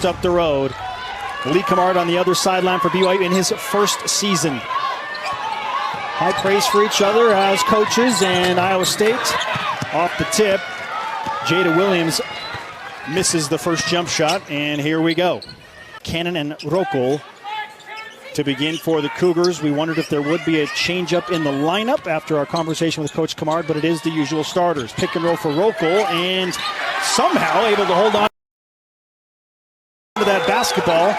Up the road. Lee Camard on the other sideline for BYU in his first season. High praise for each other as coaches, and Iowa State off the tip. Jada Williams misses the first jump shot, and here we go. Cannon and Rocco to begin for the Cougars. We wondered if there would be a change-up in the lineup after our conversation with Coach Camard, but it is the usual starters. Pick and roll for Rocco, and somehow able to hold on to that basketball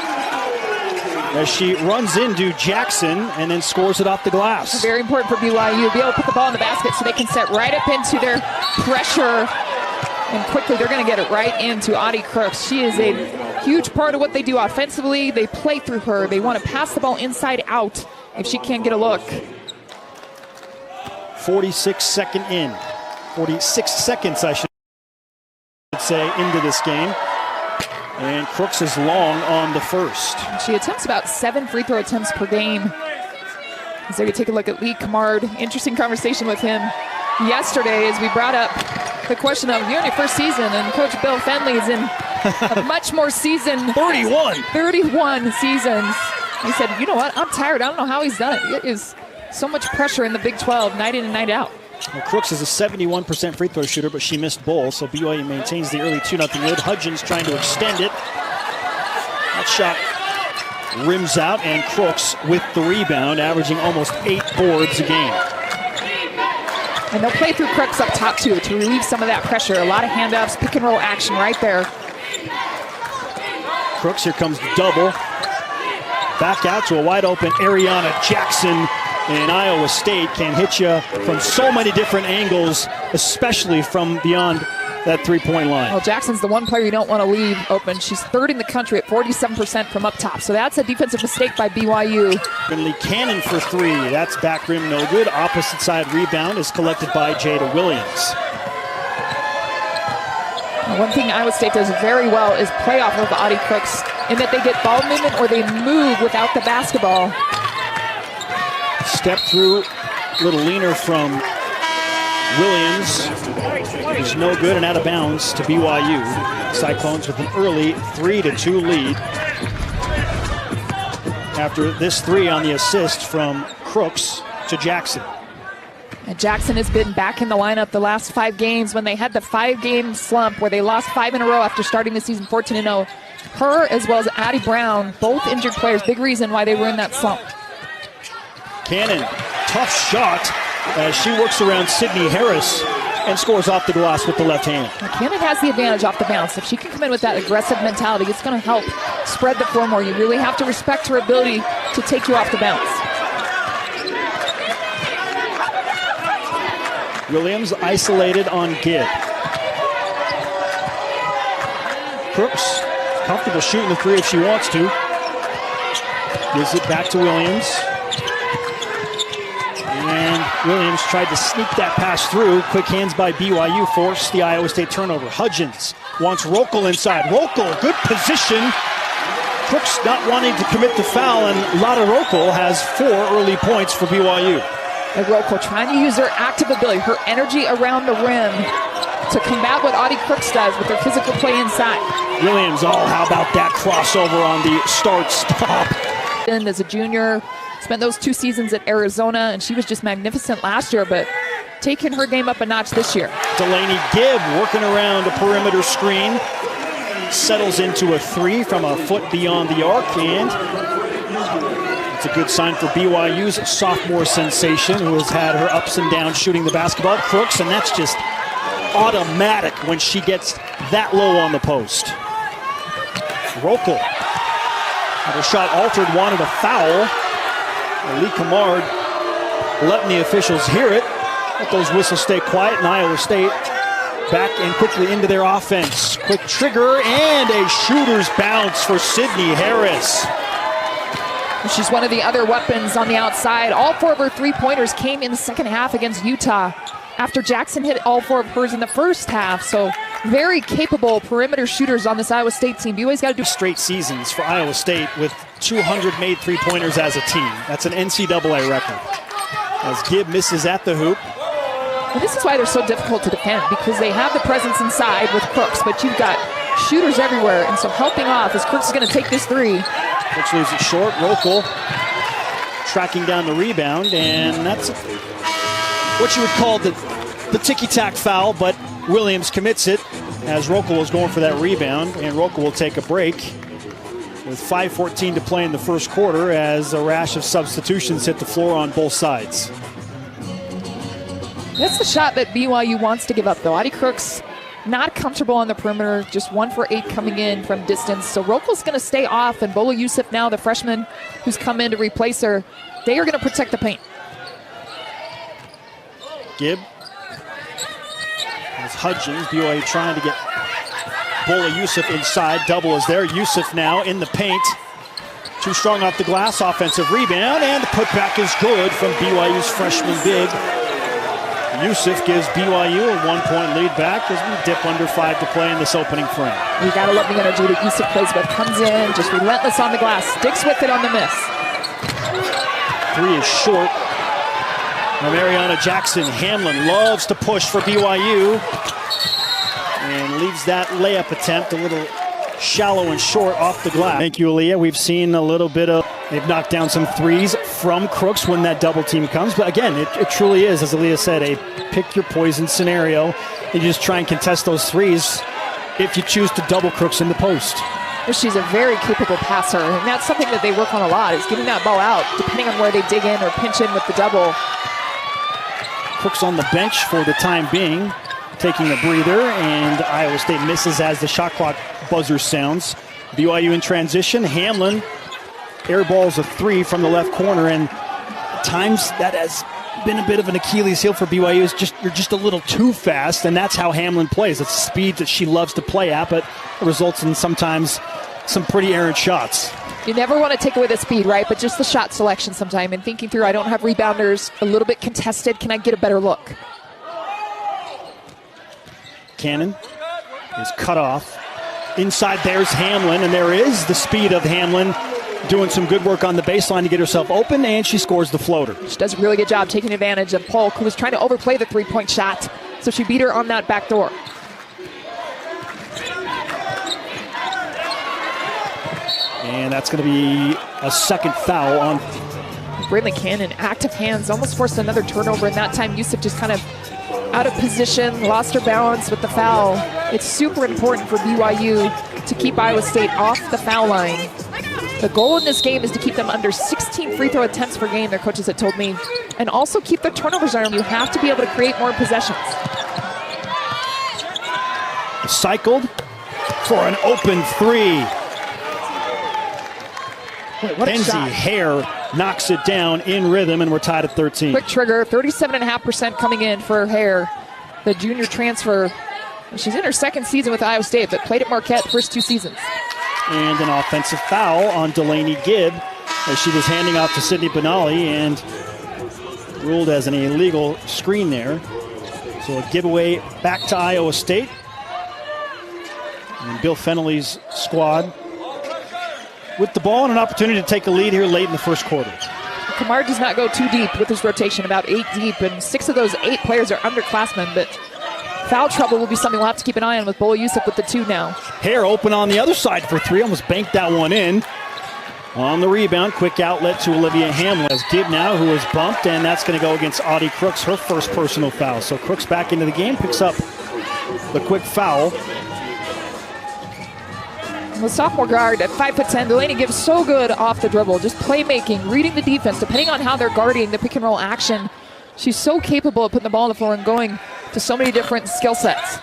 as she runs into Jackson and then scores it off the glass. Very important for BYU to be able to put the ball in the basket so they can set right up into their pressure, and quickly they're going to get it right into Audie Crooks. She is a huge part of what they do offensively. They play through her. They want to pass the ball inside out if she can't get a look. 46 seconds, I should say, into this game. And Crooks is long on the first. She attempts about 7 free throw attempts per game. So you take a look at Lee Camard. Interesting conversation with him yesterday as we brought up the question of, you're in your first season, and Coach Bill Fenley is in a much more seasoned 31 seasons. He said, you know what, I'm tired. I don't know how he's done it. It is so much pressure in the Big 12, night in and night out. Well, Crooks is a 71% free throw shooter, but she missed both, so BYU maintains the early 2-0 lead. Hudgens trying to extend it. That shot rims out, and Crooks with the rebound, averaging almost 8 boards a game. And they'll play through Crooks up top, too, to relieve some of that pressure. A lot of handoffs, pick and roll action right there. Crooks, here comes the double. Back out to a wide open Ariana Jackson. And Iowa State can hit you from so many different angles, especially from beyond that three-point line. Well, Jackson's the one player you don't want to leave open. She's third in the country at 47% from up top. So that's a defensive mistake by BYU. Finley Cannon for three. That's back rim, no good. Opposite side rebound is collected by Jada Williams. One thing Iowa State does very well is play off of Audie Crooks in that they get ball movement or they move without the basketball. Step through, little leaner from Williams. Is no good and out of bounds to BYU. Cyclones with an early 3-2 lead. After this three on the assist from Crooks to Jackson. And Jackson has been back in the lineup the last 5 games when they had the 5-game slump where they lost 5 in a row after starting the season 14-0. Her as well as Addie Brown, both injured players, big reason why they were in that slump. Cannon, tough shot as she works around Sydney Harris and scores off the glass with the left hand. Now, Cannon has the advantage off the bounce. If she can come in with that aggressive mentality, it's going to help spread the floor more. You really have to respect her ability to take you off the bounce. Williams isolated on Gibb. Crooks, comfortable shooting the three if she wants to. Gives it back to Williams. And Williams tried to sneak that pass through. Quick hands by BYU forced the Iowa State turnover. Hudgens wants Rocco inside. Rocco, good position. Crooks not wanting to commit the foul, and Lada Rocco has 4 early points for BYU. And Rocco trying to use her active ability, her energy around the rim to combat what Audie Crooks does with her physical play inside. Williams, oh, how about that crossover on the start-stop. And as a junior, spent those 2 seasons at Arizona, and she was just magnificent last year, but taking her game up a notch this year. Delaney Gibb working around a perimeter screen. Settles into a 3 from a foot beyond the arc, and it's a good sign for BYU's sophomore sensation, who has had her ups and downs shooting the basketball. Crooks, and that's just automatic when she gets that low on the post. Rocco had her shot altered, wanted a foul. Lee Camard letting the officials hear it. Let those whistles stay quiet, and Iowa State back and quickly into their offense. Quick trigger and a shooter's bounce for Sydney Harris. She's one of the other weapons on the outside. All 4 of her 3-pointers came in the second half against Utah after Jackson hit all 4 of hers in the first half. So very capable perimeter shooters on this Iowa State team. BYU's got to do straight seasons for Iowa State with 200 made 3-pointers as a team. That's an NCAA record. As Gibb misses at the hoop. And this is why they're so difficult to defend, because they have the presence inside with Crooks, but you've got shooters everywhere, and so helping off as Crooks is going to take this three. Crooks leaves it short. Rokel tracking down the rebound, and that's what you would call the ticky-tack foul, but Williams commits it as Rokel was going for that rebound, and Rokel will take a break with 5:14 to play in the first quarter as a rash of substitutions hit the floor on both sides. That's the shot that BYU wants to give up, though. Audie Crooks not comfortable on the perimeter, just 1 for 8 coming in from distance. So Rokel's going to stay off, and Bolo Yusuf now, the freshman who's come in to replace her, they are going to protect the paint. Gibb. As Hudgens, BYU trying to get Bolo Yusuf inside. Double is there. Yusuf now in the paint. Too strong off the glass. Offensive rebound, and the putback is good from BYU's freshman big. Yusuf gives BYU a 1-point lead back as we dip under 5 to play in this opening frame. You gotta love the energy that Yusuf plays with. Comes in, just relentless on the glass. Sticks with it on the miss. 3 is short. From Ariana Jackson. Hamlin loves to push for BYU. And leaves that layup attempt a little shallow and short off the glass. Thank you, Aaliyah. We've seen a little bit of, they've knocked down some threes from Crooks when that double team comes. But again, it truly is, as Aaliyah said, a pick your poison scenario. You just try and contest those threes if you choose to double Crooks in the post. She's a very capable passer, and that's something that they work on a lot, is getting that ball out, depending on where they dig in or pinch in with the double. Crooks on the bench for the time being, taking a breather, and Iowa State misses as the shot clock buzzer sounds. BYU in transition. Hamlin airballs a 3 from the left corner, and at times that has been a bit of an Achilles heel for BYU. You're just a little too fast, and that's how Hamlin plays. It's the speed that she loves to play at, but it results in sometimes some pretty errant shots. You never want to take away the speed, right? But just the shot selection sometime, and thinking through, I don't have rebounders, a little bit contested, can I get a better look? Cannon is cut off. Inside there's Hamlin, and there is the speed of Hamlin doing some good work on the baseline to get herself open, and she scores the floater. She does a really good job taking advantage of Polk, who was trying to overplay the three-point shot, so she beat her on that back door. And that's going to be a second foul on Brindley Cannon. Active hands, almost forced another turnover, and that time Yusuf just kind of out of position, lost her balance with the foul. It's super important for BYU to keep Iowa State off the foul line. The goal in this game is to keep them under 16 free throw attempts per game, their coaches had told me, and also keep their turnovers down. You have to be able to create more possessions. Cycled for an open 3. Kenzie Hare knocks it down in rhythm, and we're tied at 13. Quick trigger, 37.5% coming in for Hare, the junior transfer. She's in her second season with Iowa State, but played at Marquette the first 2 seasons. And an offensive foul on Delaney Gibb as she was handing off to Sydney Benali and ruled as an illegal screen there. So a giveaway back to Iowa State. And Bill Fennelly's squad with the ball and an opportunity to take a lead here late in the first quarter. Kamar does not go too deep with his rotation, about 8 deep, and 6 of those 8 players are underclassmen, but foul trouble will be something we'll have to keep an eye on with Bolo Yusuf with the 2 now. Hare open on the other side for 3, almost banked that one in. On the rebound, quick outlet to Olivia Hamlin. As Gibb now, who is bumped, and that's going to go against Audie Crooks, her first personal foul. So Crooks back into the game, picks up the quick foul. The sophomore guard at 5'10", Delaney Gibbs so good off the dribble, just playmaking, reading the defense, depending on how they're guarding the pick and roll action. She's so capable of putting the ball on the floor and going to so many different skill sets.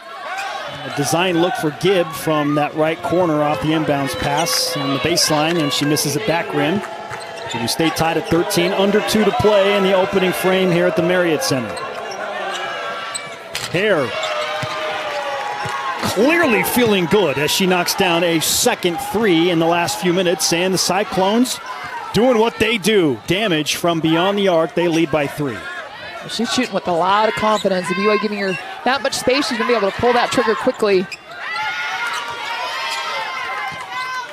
A design look for Gibb from that right corner off the inbounds pass on the baseline, and she misses it back rim. So we stay tied at 13, under 2 to play in the opening frame here at the Marriott Center. Hare clearly feeling good as she knocks down a second 3 in the last few minutes, and the Cyclones doing what they do. Damage from beyond the arc. They lead by 3. She's shooting with a lot of confidence. If BYU giving her that much space, she's going to be able to pull that trigger quickly.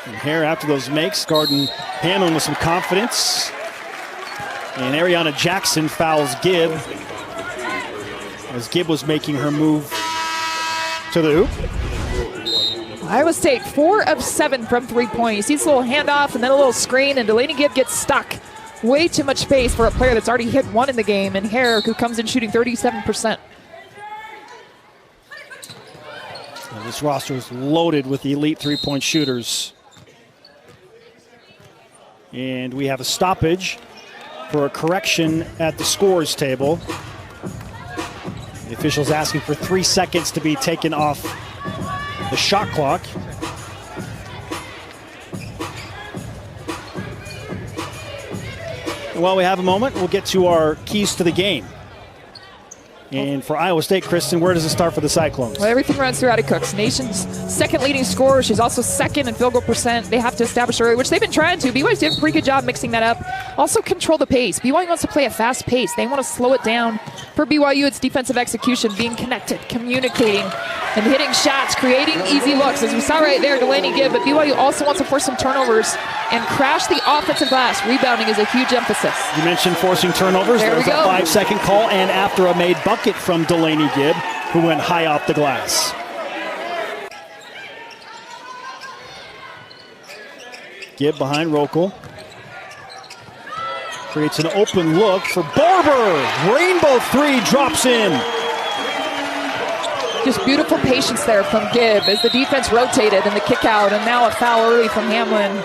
And Hare, after those makes, guarding Hamlin with some confidence. And Ariana Jackson fouls Gibb as Gibb was making her move to the hoop. Iowa State 4 of 7 from 3-point. You see this little handoff and then a little screen, and Delaney Gibb gets stuck. Way too much space for a player that's already hit one in the game, and Hare, who comes in shooting 37%. This roster is loaded with the elite three-point shooters. And we have a stoppage for a correction at the scores table. The officials asking for 3 seconds to be taken off the shot clock. And while we have a moment, we'll get to our keys to the game. And for Iowa State, Kristen, where does it start for the Cyclones? Well, everything runs through Addie Cooks. Nation's second leading scorer. She's also second in field goal percent. They have to establish early, which they've been trying to. BYU's did a pretty good job mixing that up. Also control the pace. BYU wants to play a fast pace. They want to slow it down. For BYU, it's defensive execution, being connected, communicating, and hitting shots, creating easy looks. As we saw right there, Delaney Gibb, but BYU also wants to force some turnovers and crash the offensive glass. Rebounding is a huge emphasis. You mentioned forcing turnovers. There There's we a go. 5-second call, and after a made bucket from Delaney Gibb, who went high off the glass. Gibb behind Rokel. Creates an open look for Barber. Rainbow three drops in. Just beautiful patience there from Gibb as the defense rotated in the kick out, and now a foul early from Hamlin.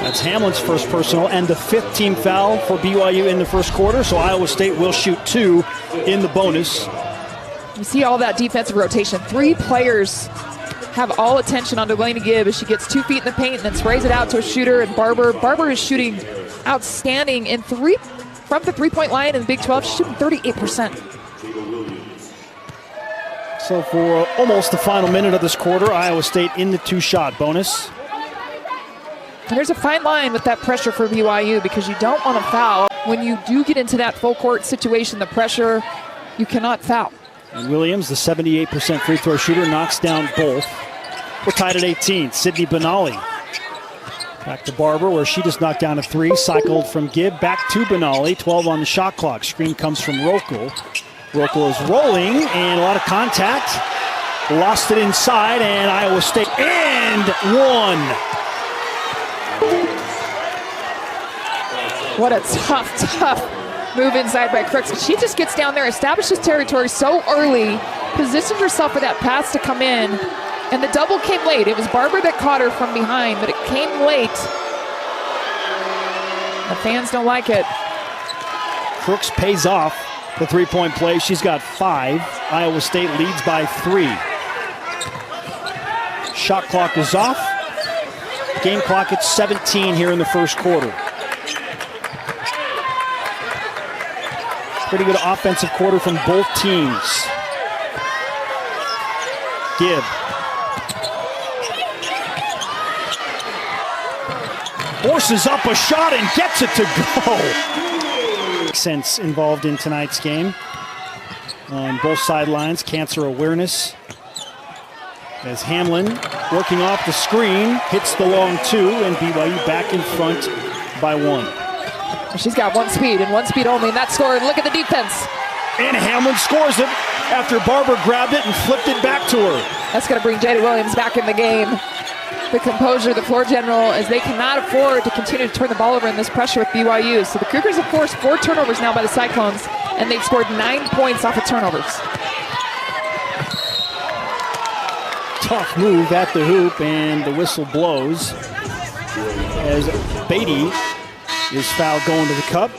That's Hamlin's first personal and the 5th team foul for BYU in the first quarter, so Iowa State will shoot 2 in the bonus. You see all that defensive rotation. 3 players have all attention on Delaney Gibb as she gets 2 feet in the paint and then sprays it out to a shooter, and Barber is shooting outstanding in from the 3-point line in the Big 12. She's shooting 38%. So for almost the final minute of this quarter, Iowa State in the 2-shot bonus. There's a fine line with that pressure for BYU because you don't want to foul. When you do get into that full court situation, the pressure, you cannot foul. And Williams, the 78% free throw shooter, knocks down both. We're tied at 18. Sydney Benali. Back to Barber, where she just knocked down a 3. Cycled from Gibb, back to Benali. 12 on the shot clock. Screen comes from Rokel. Rokel is rolling, and a lot of contact. Lost it inside, and Iowa State, and 1. What a tough move inside by Crooks. She just gets down there, establishes territory so early, positions herself for that pass to come in, and the double came late. It was Barber that caught her from behind, but it came late. The fans don't like it. Crooks pays off the 3-point play. She's got 5. Iowa State leads by 3. Shot clock is off. Game clock at 17 here in the first quarter. Pretty good offensive quarter from both teams. Gibb. Forces up a shot and gets it to go. Sense involved in tonight's game. On both sidelines, cancer awareness. As Hamlin, working off the screen, hits the long 2, and BYU back in front by 1. She's got 1 speed and 1 speed only in that score. And look at the defense. And Hamlin scores it after Barber grabbed it and flipped it back to her. That's going to bring Jada Williams back in the game. The composure, the floor general, as they cannot afford to continue to turn the ball over in this pressure with BYU. So the Cougars have forced 4 turnovers now by the Cyclones, and they've scored 9 points off of turnovers. Tough move at the hoop, and the whistle blows as Beatty is fouled going to the cup.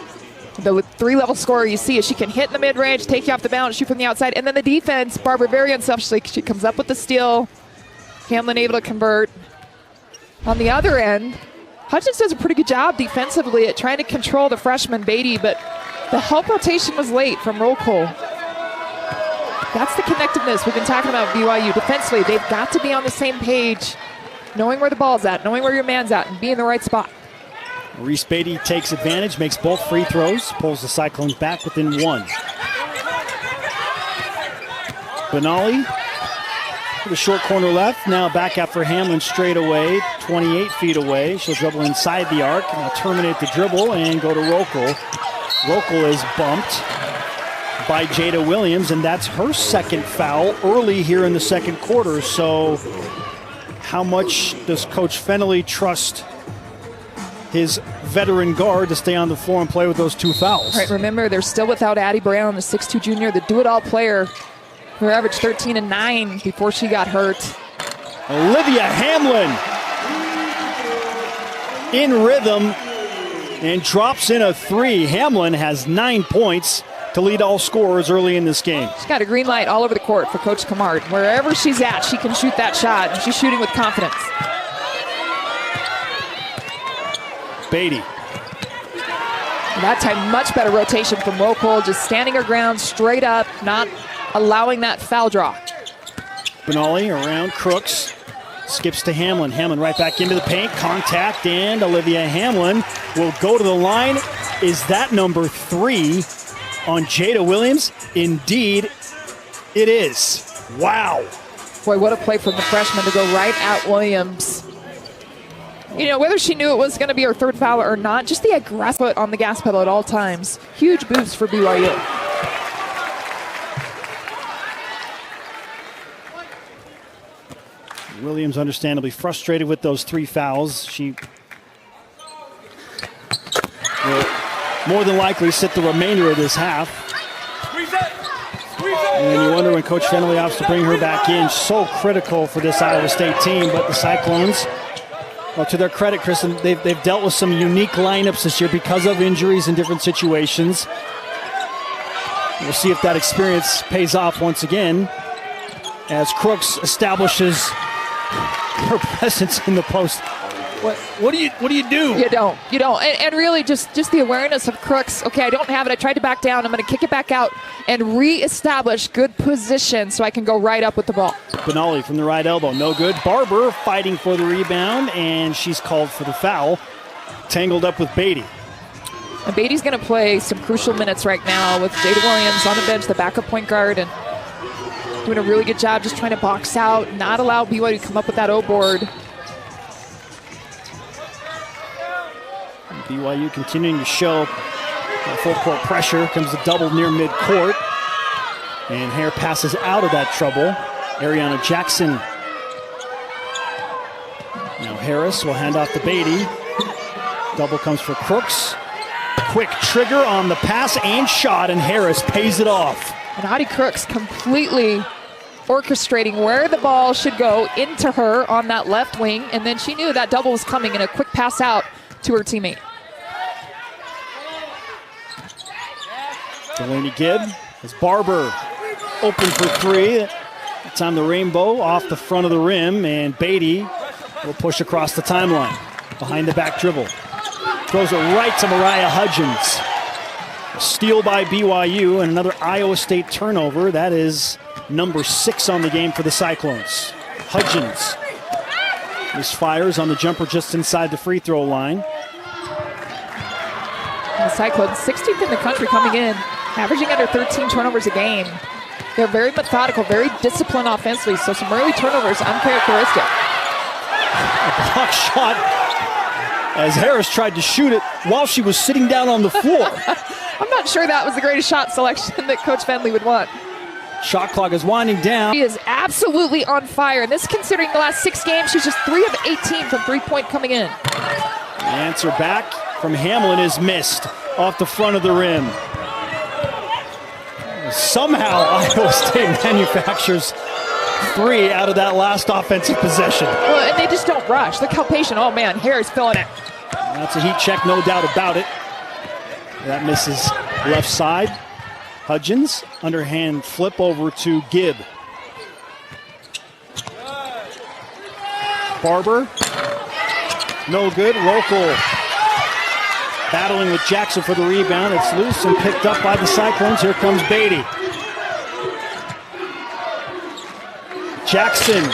The 3-level scorer you see is she can hit in the mid-range, take you off the bounce, shoot from the outside, and then the defense, Barber very unselfishly, she comes up with the steal. Hamlin able to convert. On the other end, Hutchins does a pretty good job defensively at trying to control the freshman Beatty, but the help rotation was late from Rokel. That's the connectiveness we've been talking about BYU. Defensively, they've got to be on the same page, knowing where the ball's at, knowing where your man's at, and be in the right spot. Reese Beatty takes advantage, makes both free throws, pulls the Cyclones back within 1. Benali, the short corner left, now back after Hamlin straight away, 28 feet away. She'll dribble inside the arc, now terminate the dribble and go to Rokel. Rokel is bumped by Jada Williams, and that's her second foul early here in the second quarter. So how much does Coach Fennelly trust his veteran guard to stay on the floor and play with those 2 fouls? Right, remember, they're still without Addie Brown, the 6'2 junior, the do-it-all player who averaged 13 and 9 before she got hurt. Olivia Hamlin in rhythm and drops in a 3. Hamlin has 9 points to lead all scorers early in this game. She's got a green light all over the court for Coach Camard. Wherever she's at, she can shoot that shot, and she's shooting with confidence. Beatty. That time, much better rotation from Rocol, just standing her ground straight up, not allowing that foul draw. Benali around Crooks. Skips to Hamlin. Hamlin right back into the paint. Contact, and Olivia Hamlin will go to the line. Is that number 3 on Jada Williams? Indeed, it is. Wow. Boy, what a play from the freshman to go right at Williams. You know, whether she knew it was going to be her 3rd foul or not, just the aggressive foot on the gas pedal at all times. Huge boost for BYU. Williams understandably frustrated with those 3 fouls. She will more than likely sit the remainder of this half. And you wonder when Coach Fennelly opts to bring her back in. So critical for this Iowa State team, but the Cyclones, well, to their credit, Kristen, they've dealt with some unique lineups this year because of injuries in different situations. We'll see if that experience pays off once again as Crooks establishes her presence in the post. What do you do? You don't. And really just the awareness of Crooks. Okay, I don't have it. I tried to back down. I'm going to kick it back out and reestablish good position so I can go right up with the ball. Benali from the right elbow, no good. Barber fighting for the rebound, and she's called for the foul. Tangled up with Beatty. And Beatty's going to play some crucial minutes right now with Jada Williams on the bench, the backup point guard, and doing a really good job just trying to box out, not allow BYU to come up with that O board. BYU continuing to show full court pressure. Comes the double near midcourt. And Hare passes out of that trouble. Ariana Jackson. Now Harris will hand off to Beatty. Double comes for Crooks. Quick trigger on the pass and shot, and Harris pays it off. And Audie Crooks completely orchestrating where the ball should go into her on that left wing, and then she knew that double was coming and a quick pass out to her teammate. Delaney Gibb as Barber open for 3. It's on the rainbow off the front of the rim, and Beatty will push across the timeline. Behind the back dribble. Throws it right to Mariah Hudgens. A steal by BYU and another Iowa State turnover. That is number 6 on the game for the Cyclones. Hudgens misfires on the jumper just inside the free throw line. And the Cyclones, 16th in the country coming in, averaging under 13 turnovers a game. They're very methodical, very disciplined offensively, so some early turnovers uncharacteristic. A block shot as Harris tried to shoot it while she was sitting down on the floor. I'm not sure that was the greatest shot selection that Coach Fennelly would want. Shot clock is winding down. She is absolutely on fire, and this considering the last 6 games, she's just 3 of 18 from three-point coming in. The answer back from Hamlin is missed off the front of the rim. Somehow Iowa State manufactures 3 out of that last offensive possession. Well, and they just don't rush. Look how patient. Oh man, Harris filling it. That's a heat check, no doubt about it. That misses left side. Hudgens, underhand flip over to Gibb. Barber, no good. Rocol battling with Jackson for the rebound. It's loose and picked up by the Cyclones. Here comes Beatty. Jackson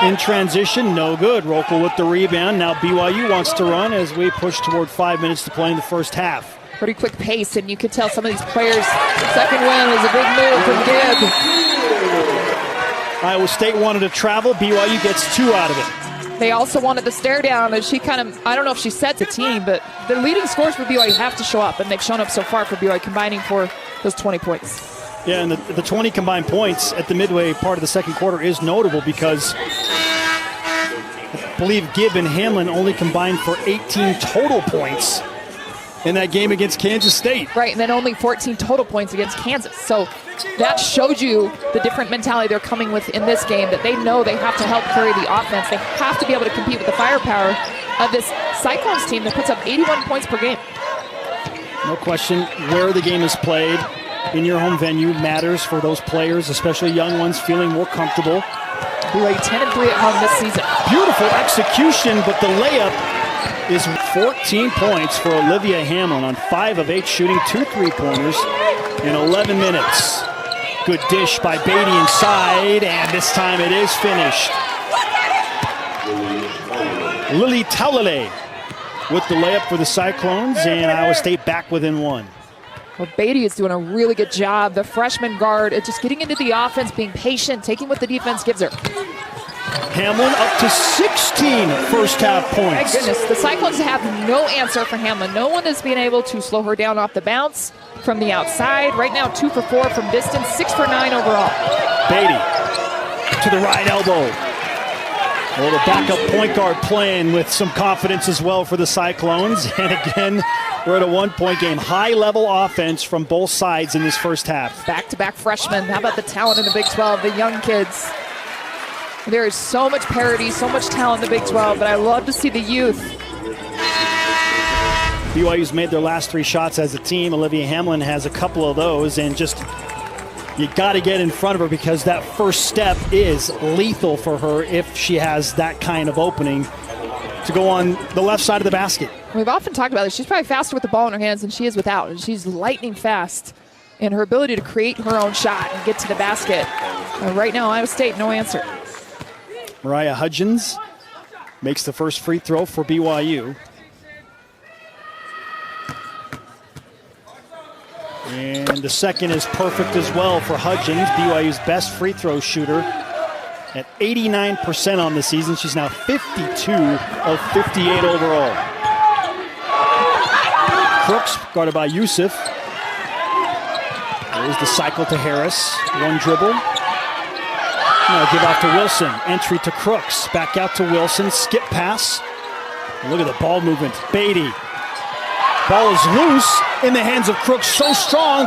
in transition, no good. Rocol with the rebound. Now BYU wants to run as we push toward 5 minutes to play in the first half. Pretty quick pace, and you could tell some of these players, the second win is a big move from Gibb. Iowa State wanted to travel. BYU gets 2 out of it. They also wanted the stare down, and she kind of, I don't know if she sets a team, but the leading scores for BYU have to show up, and they've shown up so far for BYU, combining for those 20 points. Yeah, and the 20 combined points at the midway part of the second quarter is notable because believe Gibb and Hamlin only combined for 18 total points in that game against Kansas State. Right, and then only 14 total points against Kansas. So that showed you the different mentality they're coming with in this game, that they know they have to help carry the offense. They have to be able to compete with the firepower of this Cyclones team that puts up 81 points per game. No question, where the game is played in your home venue matters for those players, especially young ones feeling more comfortable. BYU 10-3 at home this season. Beautiful execution, but the layup is 14 points for Olivia Hamlin on 5 of 8 shooting, 2 3-pointers in 11 minutes. Good dish by Beatty inside, and this time it is finished. Lily Taulale with the layup for the Cyclones, and Iowa State back within 1. Well, Beatty is doing a really good job. The freshman guard just getting into the offense, being patient, taking what the defense gives her. Hamlin up to 16 first half points. My goodness, the Cyclones have no answer for Hamlin. No one is being able to slow her down off the bounce from the outside. Right now, 2 for 4 from distance, 6 for 9 overall. Beatty to the right elbow. Well, the backup point guard playing with some confidence as well for the Cyclones. And again, we're at a 1-point game. High-level offense from both sides in this first half. Back-to-back freshmen. How about the talent in the Big 12, the young kids? There is so much parity, so much talent in the Big 12, but I love to see the youth. BYU's made their last 3 shots as a team. Olivia Hamlin has a couple of those, and just you got to get in front of her because that first step is lethal for her if she has that kind of opening to go on the left side of the basket. We've often talked about this. She's probably faster with the ball in her hands than she is without. And she's lightning fast in her ability to create her own shot and get to the basket. Right now, Iowa State, no answer. Mariah Hudgens makes the first free throw for BYU. And the second is perfect as well for Hudgens, BYU's best free throw shooter at 89% on the season. She's now 52 of 58 overall. Crooks guarded by Youssef. There's the cycle to Harris. 1 dribble. Now give out to Wilson. Entry to Crooks. Back out to Wilson. Skip pass. And look at the ball movement. Beatty. Ball is loose in the hands of Crooks. So strong,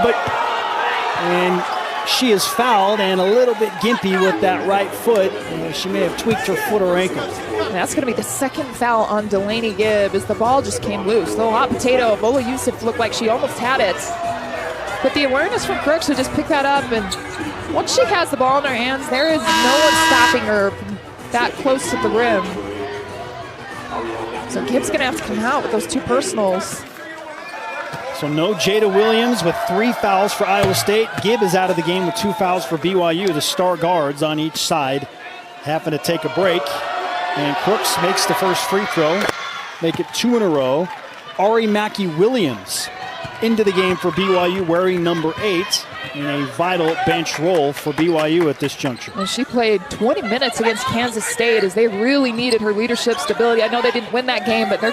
and she is fouled and a little bit gimpy with that right foot. She may have tweaked her foot or ankle. And that's going to be the second foul on Delaney Gibb as the ball just came loose. Little hot potato. Bola Youssef looked like she almost had it. But the awareness from Crooks to just pick that up, and once she has the ball in her hands, there is no one stopping her from that close to the rim. So Gibb's going to have to come out with those 2 personals. So no Jada Williams with 3 fouls for Iowa State. Gibb is out of the game with 2 fouls for BYU. The star guards on each side having to take a break. And Crooks makes the first free throw. Make it 2 in a row. Ari Mackey-Williams into the game for BYU wearing number 8 in a vital bench role for BYU at this juncture. And she played 20 minutes against Kansas State as they really needed her leadership stability. I know they didn't win that game, but they're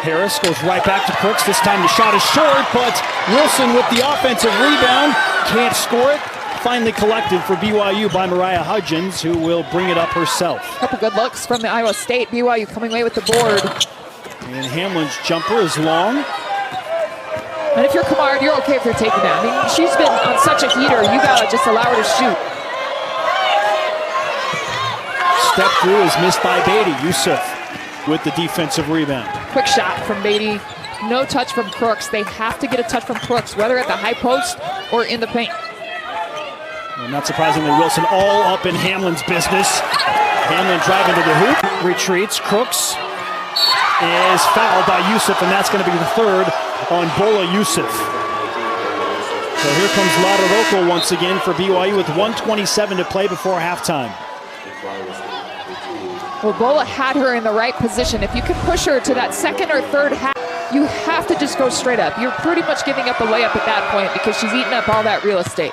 Harris goes right back to Crooks. This time the shot is short, but Wilson with the offensive rebound. Can't score it. Finally collected for BYU by Mariah Hudgens, who will bring it up herself. A couple good looks from the Iowa State. BYU coming away with the board. And Hamlin's jumper is long. And if you're Kamard, you're okay if you're taking that. I mean, she's been on such a heater. You got to just allow her to shoot. Step through is missed by Beatty. Youssef with the defensive rebound. Quick shot from Beatty. No touch from Crooks. They have to get a touch from Crooks, whether at the high post or in the paint. And not surprisingly, Wilson all up in Hamlin's business. Hamlin driving to the hoop. Retreats. Crooks is fouled by Youssef, and that's going to be the 3rd on Bola Youssef. So here comes Lara Rocco once again for BYU with 1:27 to play before halftime. Well, Bola had her in the right position. If you can push her to that 2nd or 3rd half, you have to just go straight up. You're pretty much giving up a layup at that point because she's eating up all that real estate.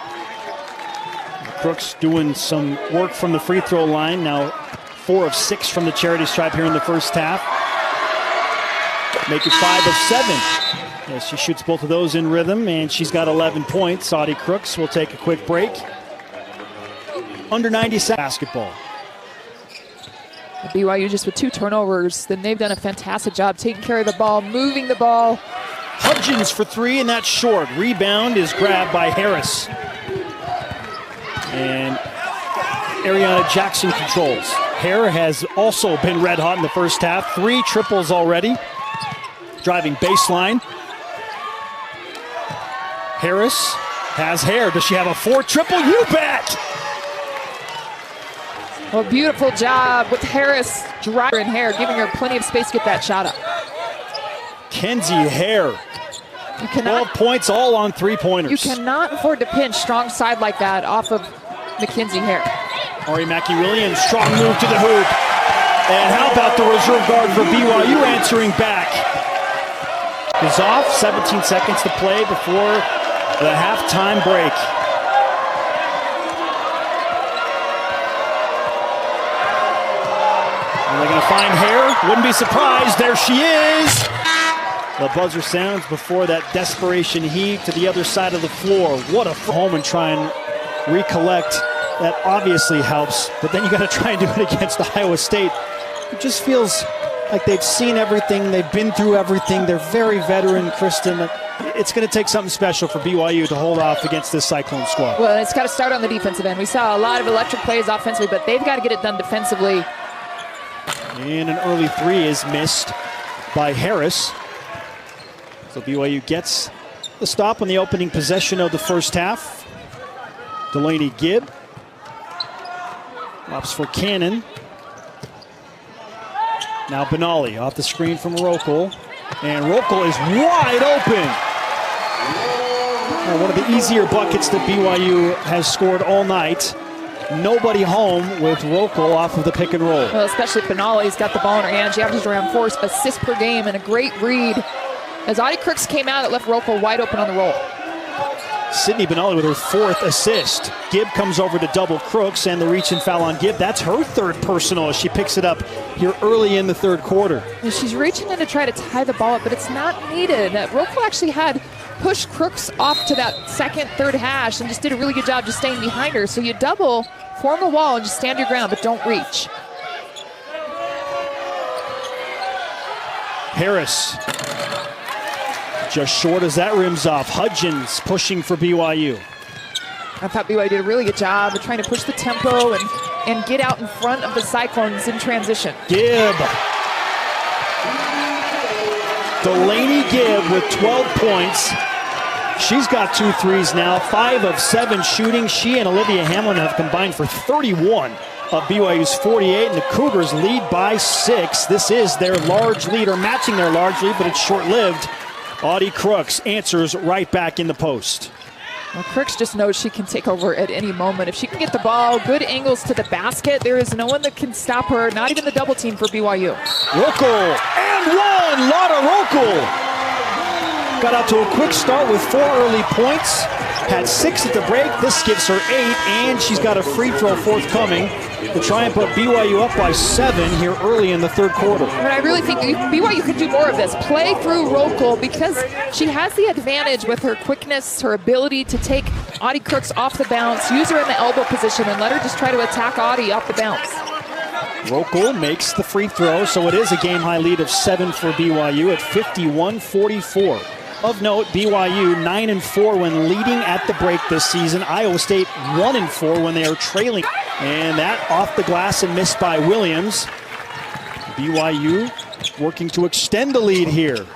Crooks doing some work from the free throw line. Now 4 of 6 from the charity stripe here in the first half. Make it 5 of 7. Yes, she shoots both of those in rhythm, and she's got 11 points. Saudi Crooks will take a quick break. Under 90 seconds basketball. BYU just with 2 turnovers. Then they've done a fantastic job taking care of the ball, moving the ball. Hudgens for 3, and that's short. Rebound is grabbed by Harris. And Ariana Jackson controls. Hare has also been red hot in the first half. 3 triples already. Driving baseline. Harris has Hare. Does she have a 4 triple? You bet! Well, beautiful job with Harris driving Hare, giving her plenty of space to get that shot up. Kenzie Hare. 12 points all on 3-pointers. You cannot afford to pinch strong side like that off of Mackenzie Hare. Ari Mackey-Williams, strong move to the hoop. And how about the reserve guard for BYU answering back? Is off, 17 seconds to play before the halftime break. Are they going to find Hare? Wouldn't be surprised. There she is. The buzzer sounds before that desperation heave to the other side of the floor. What a home and try and recollect. That obviously helps, but then you got to try and do it against Iowa State. It just feels like they've seen everything, they've been through everything. They're very veteran, Kristen. It's going to take something special for BYU to hold off against this Cyclone squad. Well, it's got to start on the defensive end. We saw a lot of electric plays offensively, but they've got to get it done defensively. And an early 3 is missed by Harris. So BYU gets the stop on the opening possession of the first half. Delaney Gibb. Lops for Cannon. Now Benali off the screen from Rokel. And Rokel is wide open. One of the easier buckets that BYU has scored all night. Nobody home with Rokel off of the pick and roll. Well, especially Benali's got the ball in her hand. She averages around 4 assists per game and a great read. As Audie Crooks came out, it left Rokel wide open on the roll. Sydney Benali with her 4th assist. Gibb comes over to double Crooks, and the reach and foul on Gibb. That's her 3rd personal as she picks it up here early in the 3rd quarter. And she's reaching in to try to tie the ball up, but it's not needed. Rokel actually had pushed Crooks off to that 2nd, 3rd hash and just did a really good job just staying behind her. So you double, form a wall, and just stand your ground, but don't reach. Harris. Just short as that rims off. Hudgens pushing for BYU. I thought BYU did a really good job of trying to push the tempo and get out in front of the Cyclones in transition. Gibb. Delaney Gibb with 12 points. She's got 2 threes now, 5 of 7 shooting. She and Olivia Hamlin have combined for 31 of BYU's 48, and the Cougars lead by 6. This is their large lead, or matching their large lead, but it's short-lived. Audie Crooks answers right back in the post. Well, Crooks just knows she can take over at any moment. If she can get the ball, good angles to the basket, there is no one that can stop her, not even the double team for BYU. Rokel, and 1, Lotta Rokel. Got out to a quick start with 4 early points. Had 6 at the break. This gives her 8, and she's got a free throw forthcoming to try and put BYU up by 7 here early in the 3rd quarter. But I really think BYU could do more of this. Play through Rokel because she has the advantage with her quickness, her ability to take Audie Crooks off the bounce, use her in the elbow position, and let her just try to attack Audie off the bounce. Rokel makes the free throw, so it is a game-high lead of 7 for BYU at 51-44. Of note, BYU 9-4 when leading at the break this season. Iowa State 1-4 when they are trailing. And that off the glass and missed by Williams. BYU working to extend the lead here.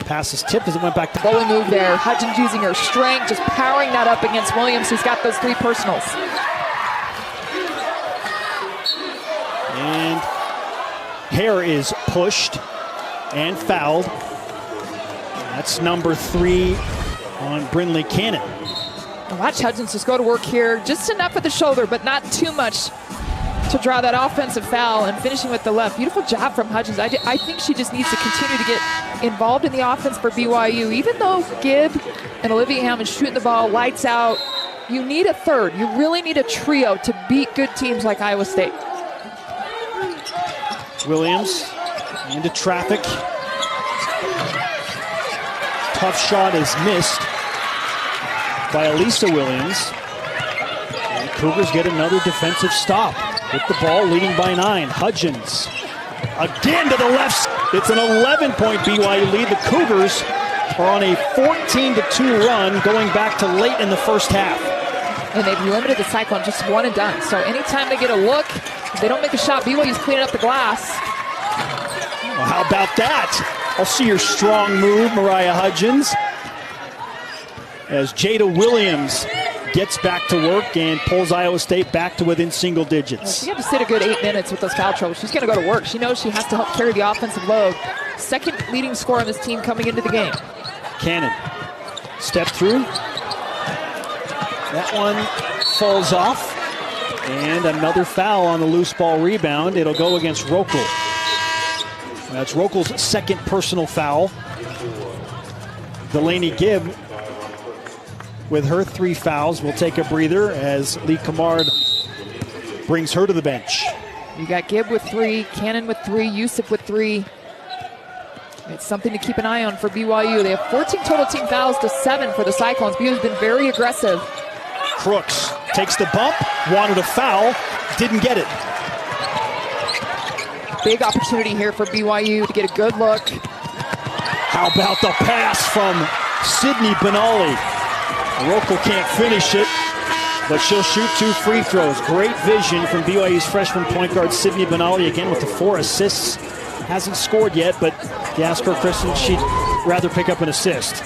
Pass is tipped as it went back to Bowling move there. Hudgens using her strength, just powering that up against Williams, who's got those 3 personals. And Hare is pushed and fouled. That's number 3 on Brinley Cannon. And watch Hudgens just go to work here. Just enough at the shoulder, but not too much to draw that offensive foul, and finishing with the left. Beautiful job from Hudgens. I think she just needs to continue to get involved in the offense for BYU. Even though Gibb and Olivia Hammond shooting the ball lights out, you need a 3rd. You really need a trio to beat good teams like Iowa State. Williams into traffic. Tough shot is missed by Elisa Williams. And Cougars get another defensive stop. With the ball, leading by 9. Hudgens again to the left. It's an 11-point BYU lead. The Cougars are on a 14-2 run going back to late in the first half. And they've limited the Cyclones just one and done. So anytime they get a look, if they don't make a shot, BYU's cleaning up the glass. Well, how about that? I'll see your strong move, Mariah Hudgens. As Jada Williams gets back to work and pulls Iowa State back to within single digits. Well, she had to sit a good 8 minutes with those foul troubles. She's going to go to work. She knows she has to help carry the offensive load. Second leading scorer on this team coming into the game. Cannon, step through. That one falls off. And another foul on the loose ball rebound. It'll go against Rokel. That's Rokel's second personal foul. Delaney Gibb, with her 3 fouls, will take a breather as Lee Camard brings her to the bench. You got Gibb with 3, Cannon with 3, Yusuf with 3. It's something to keep an eye on for BYU. They have 14 total team fouls to 7 for the Cyclones. BYU's been very aggressive. Crooks takes the bump, wanted a foul, didn't get it. Big opportunity here for BYU to get a good look. How about the pass from Sydney Benali? Rokel can't finish it, but she'll shoot 2 free throws. Great vision from BYU's freshman point guard Sydney Benali, again with the 4 assists. Hasn't scored yet, but you ask her, Kristen, she'd rather pick up an assist.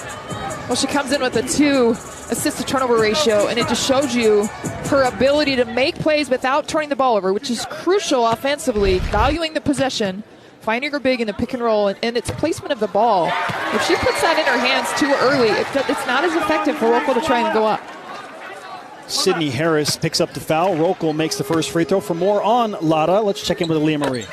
Well, she comes in with a 2 assist-to-turnover ratio, and it just shows you her ability to make plays without turning the ball over, which is crucial offensively, valuing the possession, finding her big in the pick and roll, and its placement of the ball. If she puts that in her hands too early, it's not as effective for Rokel to try and go up. Sydney Harris picks up the foul. Rokel makes the first free throw. For more on Lada, let's check in with Leah Marie.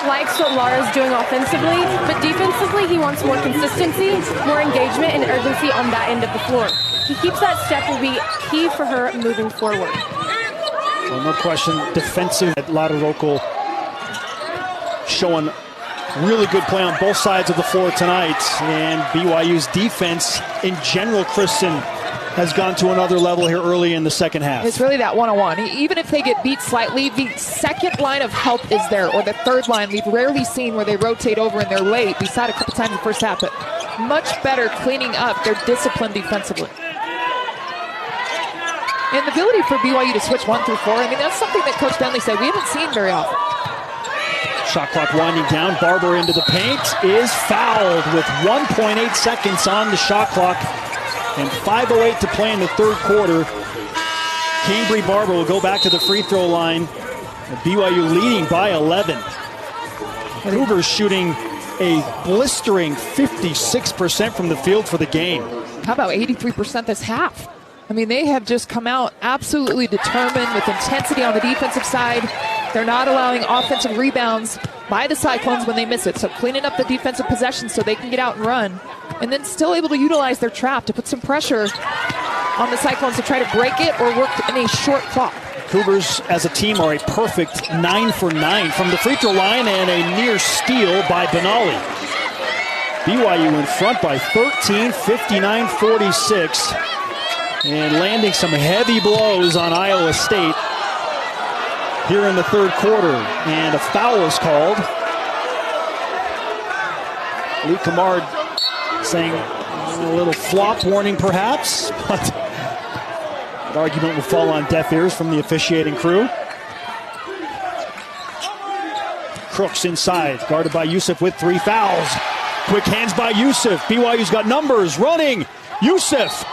Likes what Lara's doing offensively, but defensively he wants more consistency, more engagement, and urgency on that end of the floor. He keeps that step will be key for her moving forward. Well, no question, defensive at Lada Rokel showing really good play on both sides of the floor tonight. And BYU's defense in general, Kristen, has gone to another level here early in the second half. It's really that one-on-one. Even if they get beat slightly, the second line of help is there, or the third line. We've rarely seen where they rotate over and they're late, beside a couple times in the first half, but much better cleaning up their discipline defensively. And the ability for BYU to switch 1 through 4, I mean, that's something that Coach Bentley said we haven't seen very often. Shot clock winding down. Barber into the paint is fouled with 1.8 seconds on the shot clock and 5:08 to play in the third quarter. Cambry Barber will go back to the free throw line. BYU leading by 11. Cougars shooting a blistering 56% from the field for the game. How about 83% this half? I mean, they have just come out absolutely determined with intensity on the defensive side. They're not allowing offensive rebounds by the Cyclones when they miss it. So cleaning up the defensive possession so they can get out and run. And then still able to utilize their trap to put some pressure on the Cyclones to try to break it or work in a short clock. Cougars as a team are a perfect 9 for 9 from the free throw line, and a near steal by Benali. BYU in front by 13, 59-46. And landing some heavy blows on Iowa State here in the third quarter. And a foul is called. Lee Camard saying a little flop warning perhaps, but that argument will fall on deaf ears from the officiating crew. Crooks inside, guarded by Yusuf with 3 fouls. Quick hands by Yusuf. BYU's got numbers, running. Yusuf.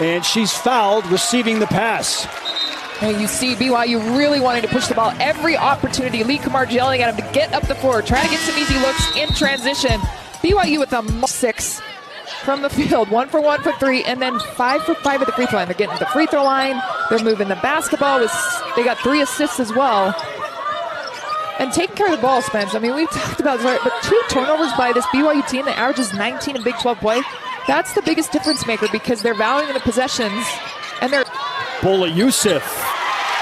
And she's fouled, receiving the pass. And you see BYU really wanting to push the ball every opportunity. Lee Camard yelling at him to get up the floor, try to get some easy looks in transition. BYU with a 6 from the field, 1 for 1 for 3, and then 5 for 5 at the free throw line. They're getting to the free throw line. They're moving the basketball. They got 3 assists as well. And taking care of the ball, Spence. I mean, we've talked about this, but 2 turnovers by this BYU team that averages 19 in Big 12 play. That's the biggest difference maker because they're valuing the possessions and they're. Bola Yusuf,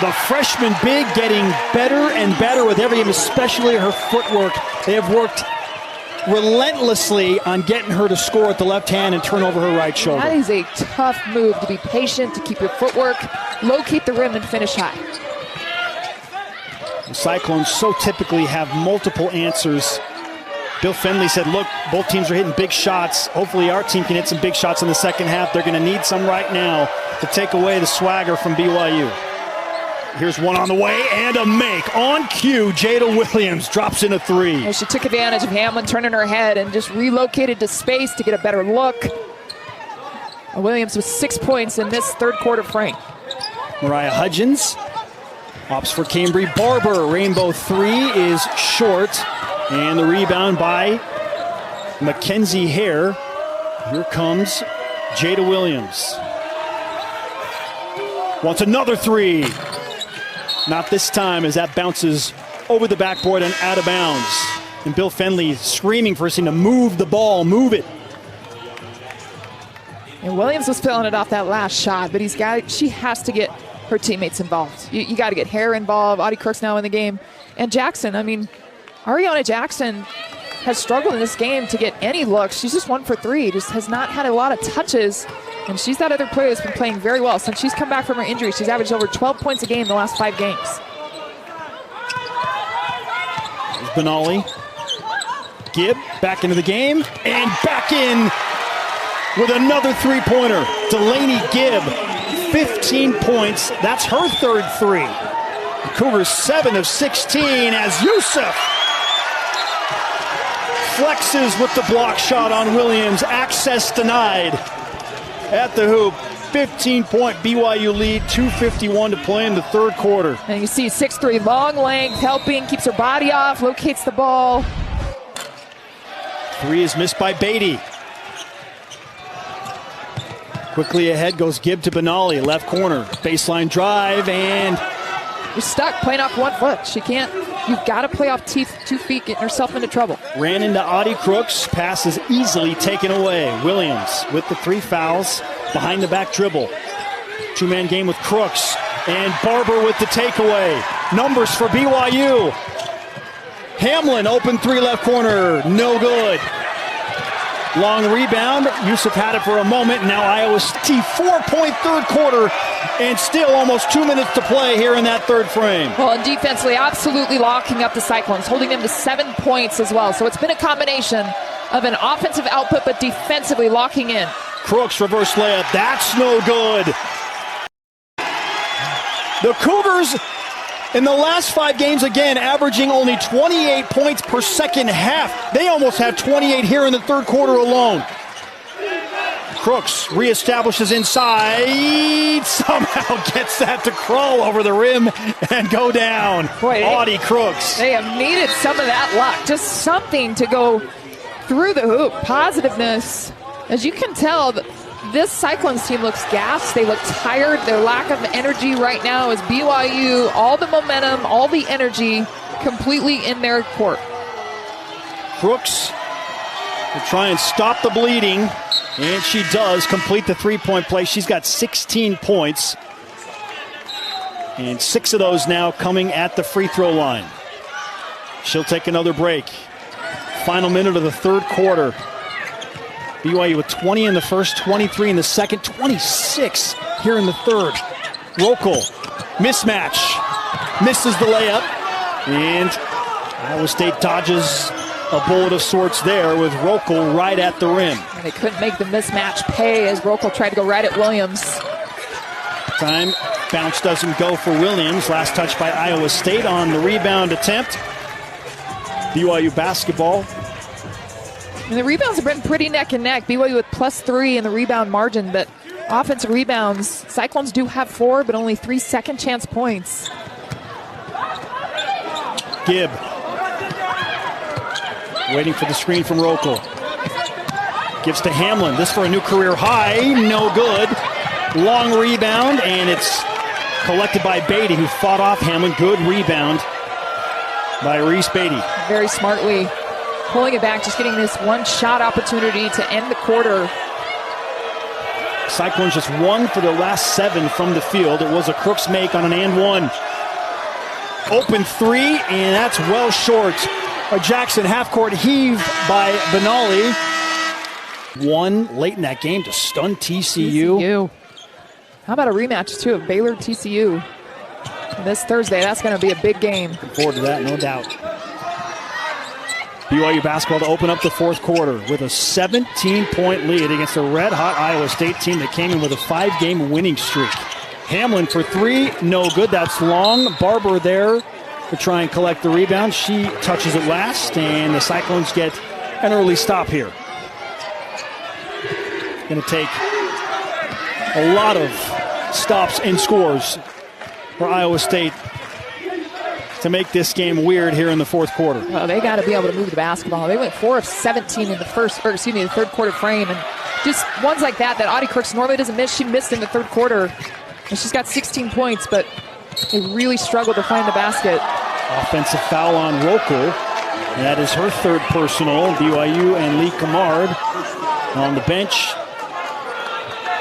the freshman big, getting better and better with every game, especially her footwork. They have worked relentlessly on getting her to score at the left hand and turn over her right shoulder. That is a tough move, to be patient, to keep your footwork, locate the rim, and finish high. The Cyclones so typically have multiple answers. Bill Fenley said, look, both teams are hitting big shots. Hopefully our team can hit some big shots in the second half. They're going to need some right now to take away the swagger from BYU. Here's one on the way and a make. On cue, Jada Williams drops in a three. And she took advantage of Hamlin turning her head and just relocated to space to get a better look. Williams with 6 points in this third quarter frame. Mariah Hudgens opts for Cambry Barber. Rainbow three is short. And the rebound by Mackenzie Hare. Here comes Jada Williams. Wants another three. Not this time, as that bounces over the backboard and out of bounds. And Bill Fenley screaming for his team to move the ball, move it. And Williams was filling it off that last shot, but she has to get her teammates involved. You got to get Hare involved. Audie Crooks now in the game. And Jackson, Ariana Jackson has struggled in this game to get any looks. She's just 1 for 3, just has not had a lot of touches. And she's that other player that's been playing very well. Since she's come back from her injury, she's averaged over 12 points a game in the last 5 games. There's Benali. Gibb back into the game and back in with another three-pointer. Delaney Gibb, 15 points. That's her third three. The Cougars 7 of 16 as Yusuf flexes with the block shot on Williams. Access denied at the hoop. 15-point BYU lead, 2:51 to play in the third quarter. And you see 6'3", long length, helping, keeps her body off, locates the ball. Three is missed by Beatty. Quickly ahead goes Gibb to Benali, left corner. Baseline drive, and you're stuck playing off 1 foot. You've got to play off 2 feet, getting yourself into trouble. Ran into Audie Crooks. Pass is easily taken away. Williams with the 3 fouls. Behind the back dribble. 2-man game with Crooks. And Barber with the takeaway. Numbers for BYU. Hamlin, open 3 left corner. No good. Long rebound. Yusuf had it for a moment. Now Iowa State 4-point third quarter. And still almost 2 minutes to play here in that third frame. Well, and defensively, absolutely locking up the Cyclones, holding them to 7 points as well. So it's been a combination of an offensive output, but defensively locking in. Crooks reverse layup. That's no good. The Cougars in the last 5 games, again, averaging only 28 points per second half. They almost had 28 here in the third quarter alone. Crooks reestablishes inside, somehow gets that to crawl over the rim and go down. Boy, Audie Crooks. They have needed some of that luck, just something to go through the hoop. Positiveness. As you can tell, this Cyclones team looks gassed. They look tired. Their lack of energy right now is BYU, all the momentum, all the energy completely in their court. Crooks will try and stop the bleeding. And she does complete the three-point play. She's got 16 points. And 6 of those now coming at the free throw line. She'll take another break. Final minute of the third quarter. BYU with 20 in the first, 23 in the second, 26 here in the third. Rokel, mismatch, misses the layup. And Iowa State dodges a bullet of sorts there with Rokel right at the rim. And they couldn't make the mismatch pay as Rokel tried to go right at Williams. Time, bounce doesn't go for Williams. Last touch by Iowa State on the rebound attempt. BYU basketball. And the rebounds have been pretty neck and neck. BYU with +3 in the rebound margin, but offensive rebounds, Cyclones do have 4, but only 3 second chance points. Gibb. Waiting for the screen from Rokel. Gives to Hamlin. This for a new career high. No good. Long rebound, and it's collected by Beatty, who fought off Hamlin. Good rebound by Reese Beatty. Very smartly pulling it back, just getting this one shot opportunity to end the quarter. Cyclones just 1 for their last 7 from the field. It was a Crooks make on an and 1. Open 3, and that's well short. A Jackson half-court heave by Benali. 1 late in that game to stun TCU. How about a rematch, too, of Baylor-TCU? This Thursday, that's going to be a big game. Looking forward to that, no doubt. BYU basketball to open up the fourth quarter with a 17-point lead against a red-hot Iowa State team that came in with a 5-game winning streak. Hamlin for three, no good. That's long. Barber there to try and collect the rebound. She touches it last, and the Cyclones get an early stop here. Going to take a lot of stops and scores for Iowa State to make this game weird here in the fourth quarter. Well, they got to be able to move the basketball. They went 4 of 17 in the the third quarter frame, and just ones like that Audie Crooks normally doesn't miss. She missed in the third quarter, and she's got 16 points, but they really struggled to find the basket. Offensive foul on Rokel. That is her third personal. BYU and Lee Camard on the bench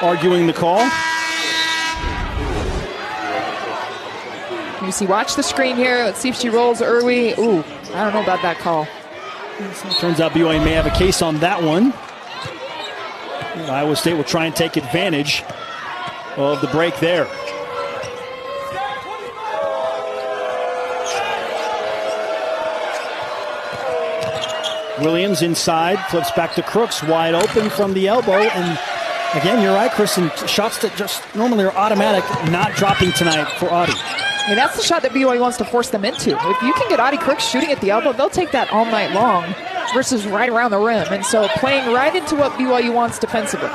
arguing the call. You see, watch the screen here. Let's see if she rolls early. Ooh, I don't know about that call. Turns out BYU may have a case on that one. And Iowa State will try and take advantage of the break there. Williams inside, flips back to Crooks, wide open from the elbow. And again, you're right, Kristen, shots that just normally are automatic, not dropping tonight for Audie. I mean, that's the shot that BYU wants to force them into. If you can get Audie Crooks shooting at the elbow, they'll take that all night long versus right around the rim. And so playing right into what BYU wants defensively.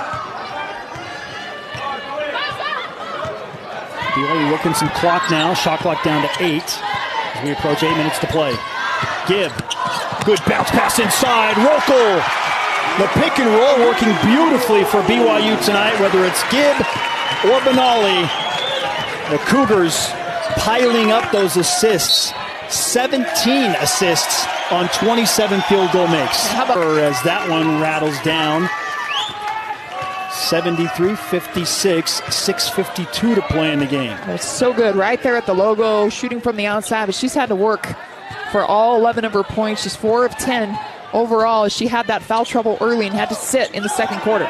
BYU working some clock now, shot clock down to 8 as we approach 8 minutes to play. Gibb, good bounce pass inside, Rokel. The pick and roll working beautifully for BYU tonight, whether it's Gibb or Benali. The Cougars piling up those assists. 17 assists on 27 field goal makes. As that one rattles down. 73-56, 6:52 to play in the game. It's so good right there at the logo, shooting from the outside, but she's had to work for all 11 of her points. She's 4 of 10 overall as she had that foul trouble early and had to sit in the second quarter.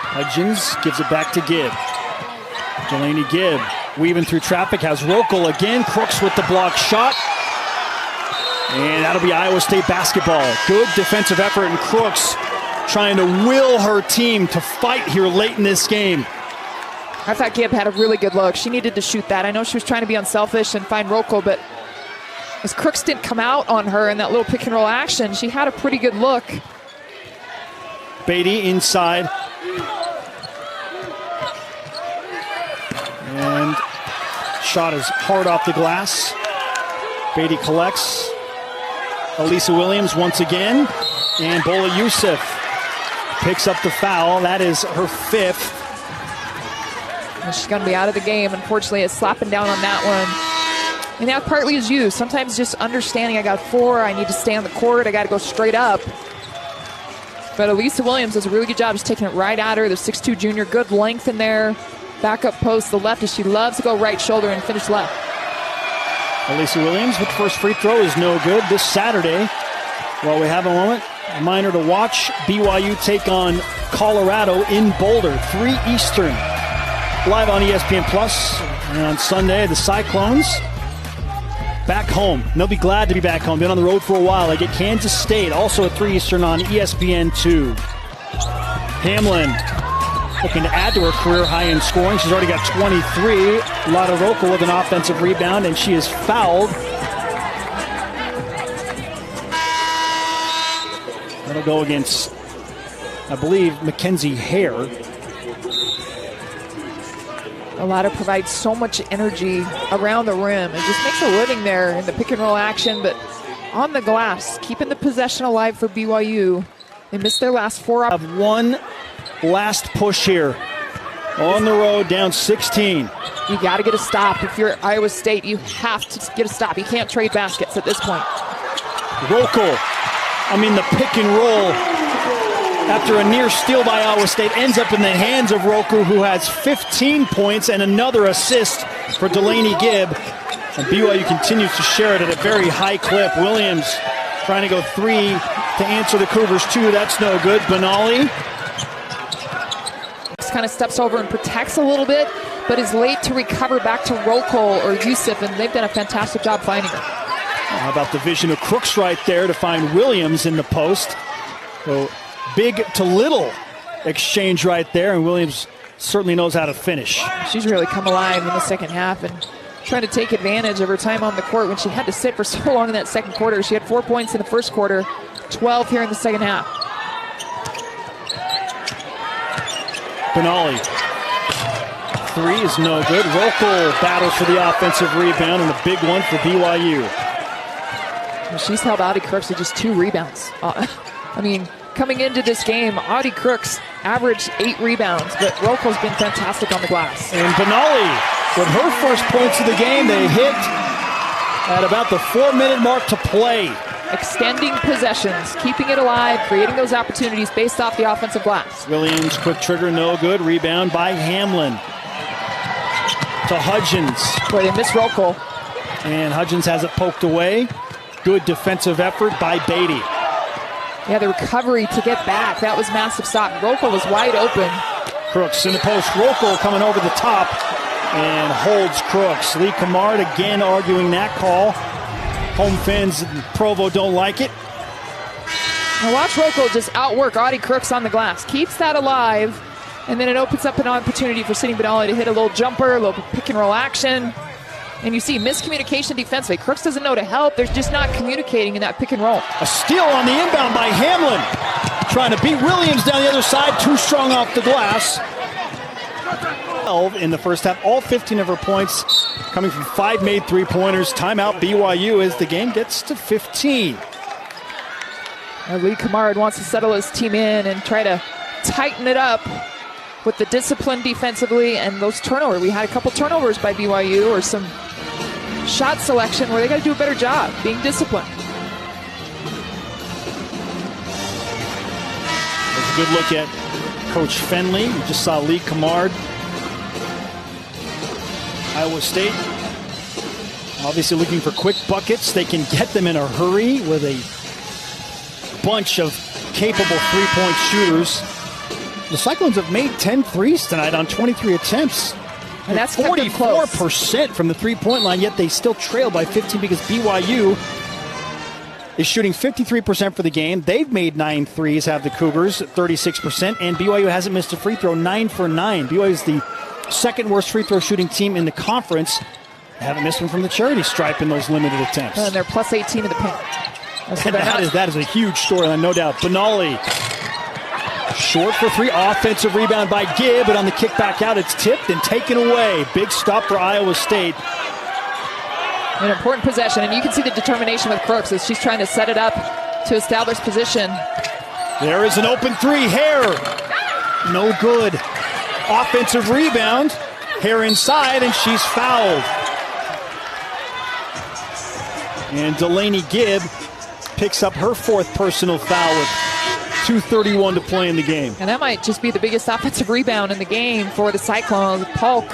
Hudgens gives it back to Gibb. Delaney Gibb weaving through traffic, has Rokel again. Crooks with the block shot. And that'll be Iowa State basketball. Good defensive effort, and Crooks trying to will her team to fight here late in this game. I thought Gibb had a really good look. She needed to shoot that. I know she was trying to be unselfish and find Rokel, but as Crooks didn't come out on her in that little pick and roll action, she had a pretty good look. Beatty inside. And shot is hard off the glass. Beatty collects. Elisa Williams once again. And Bola Youssef picks up the foul. That is her 5th. And she's going to be out of the game. Unfortunately, it's slapping down on that one. And that partly is you. Sometimes just understanding I got 4, I need to stay on the court, I got to go straight up. But Elisa Williams does a really good job just taking it right at her. The 6'2 junior, good length in there. Back up post, the left, as she loves to go right shoulder and finish left. Elisa Williams with first free throw is no good this Saturday. While we have a moment, a reminder to watch BYU take on Colorado in Boulder, 3 Eastern. Live on ESPN Plus. And on Sunday, the Cyclones back home. And they'll be glad to be back home. Been on the road for a while. They get Kansas State, also at 3 Eastern on ESPN2. Hamlin looking to add to her career high in scoring. She's already got 23. Lotta Rokel with an offensive rebound, and she is fouled. That'll go against, I believe, Mackenzie Hare. Lotta provides so much energy around the rim. It just makes a living there in the pick and roll action, but on the glass, keeping the possession alive for BYU. They missed their last 4. Have one last push here on the road, down 16. You got to get a stop. If you're Iowa State, you have to get a stop. You can't trade baskets at this point. Rokel, the pick and roll after a near steal by Iowa State ends up in the hands of Rokel, who has 15 points and another assist for Delaney Gibb. And BYU continues to share it at a very high clip. Williams trying to go 3 to answer the Cougars 2. That's no good. Benali kind of steps over and protects a little bit, but is late to recover back to roll call or Yusuf, and they've done a fantastic job finding her. How about the vision of Crooks right there to find Williams in the post? So big to little exchange right there, and Williams certainly knows how to finish. She's really come alive in the second half and trying to take advantage of her time on the court when she had to sit for so long in that second quarter. She had 4 points in the first quarter, 12 here in the second half. Benali. Three is no good. Rokel battles for the offensive rebound, and a big one for BYU. Well, she's held Audie Crooks to just 2 rebounds. I mean, coming into this game, Audie Crooks averaged 8 rebounds, but Rokel's been fantastic on the glass. And Benali, with her first points of the game, they hit at about the 4-minute mark to play. Extending possessions, keeping it alive, creating those opportunities based off the offensive glass. Williams, quick trigger, no good. Rebound by Hamlin to Hudgens. Boy, they miss Rokel. And Hudgens has it poked away. Good defensive effort by Beatty. Yeah, the recovery to get back, that was massive stop. Rokel was wide open. Crooks in the post. Rokel coming over the top and holds Crooks. Lee Camard again arguing that call. Home fans in Provo don't like it. Now watch Rokel just outwork Audie Crooks on the glass. Keeps that alive, and then it opens up an opportunity for Sydney Benali to hit a little jumper, a little pick and roll action. And you see miscommunication defensively. Crooks doesn't know to help. They're just not communicating in that pick and roll. A steal on the inbound by Hamlin. Trying to beat Williams down the other side. Too strong off the glass. 12 in the first half. All 15 of her points coming from 5 made three-pointers. Timeout BYU as the game gets to 15. Now Lee Camard wants to settle his team in and try to tighten it up with the discipline defensively and those turnovers. We had a couple turnovers by BYU, or some shot selection where they got to do a better job being disciplined. There's a good look at Coach Fenley. We just saw Lee Camard. Iowa State obviously looking for quick buckets. They can get them in a hurry with a bunch of capable three-point shooters. The Cyclones have made 10 threes tonight on 23 attempts. And that's 44% from the three-point line, yet they still trail by 15 because BYU is shooting 53% for the game. They've made 9 threes, have the Cougars, 36%, and BYU hasn't missed a free throw, 9 for 9. BYU is the second worst free throw shooting team in the conference. They haven't missed one from the charity stripe in those limited attempts. And they're plus 18 in the paint. So that is a huge storyline, no doubt. Benali, short for 3, offensive rebound by Gibb, but on the kick back out, it's tipped and taken away. Big stop for Iowa State. An important possession, and you can see the determination with Crooks as she's trying to set it up to establish position. There is an open 3, Hare. No good. Offensive rebound, Hare inside, and she's fouled. And Delaney Gibb picks up her 4th personal foul with 2:31 to play in the game. And that might just be the biggest offensive rebound in the game for the Cyclones. Polk,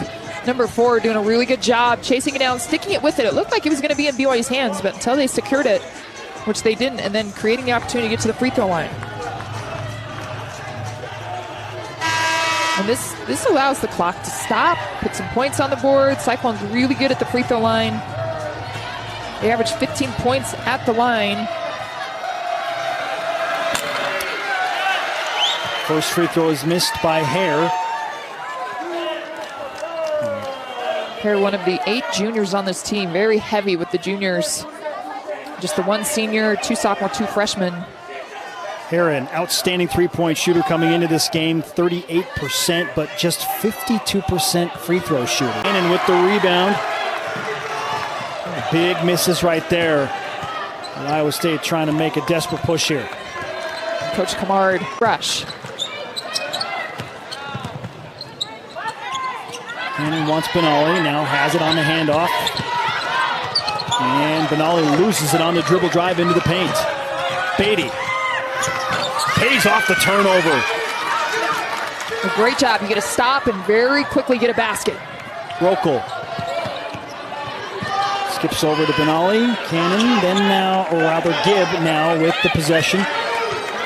number 4, doing a really good job chasing it down, sticking it with it. It looked like it was going to be in BYU's hands, but until they secured it, which they didn't, and then creating the opportunity to get to the free throw line. And this allows the clock to stop, put some points on the board. Cyclones really good at the free throw line. They average 15 points at the line. First free throw is missed by Hare. Hare, one of the 8 juniors on this team, very heavy with the juniors. Just the 1 senior, 2 sophomore, 2 freshmen. Hare, an outstanding three-point shooter coming into this game, 38%, but just 52% free throw shooting. And with the rebound, big misses right there. And Iowa State trying to make a desperate push here. Coach Camard, rush. Cannon wants Benali, now has it on the handoff. And Benali loses it on the dribble drive into the paint. Beatty pays off the turnover. A great job. You get a stop and very quickly get a basket. Rokel skips over to Benali. Cannon, then now, or rather Gibb now with the possession.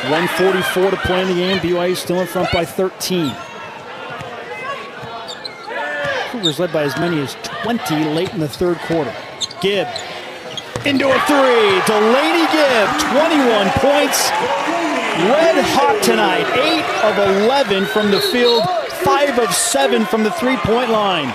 1:44 to play in the game. BYU still in front by 13. Cougars led by as many as 20 late in the third quarter. Gibb into a three. Delaney Gibb, 21 points. Red hot tonight. 8 of 11 from the field, 5 of 7 from the three-point line.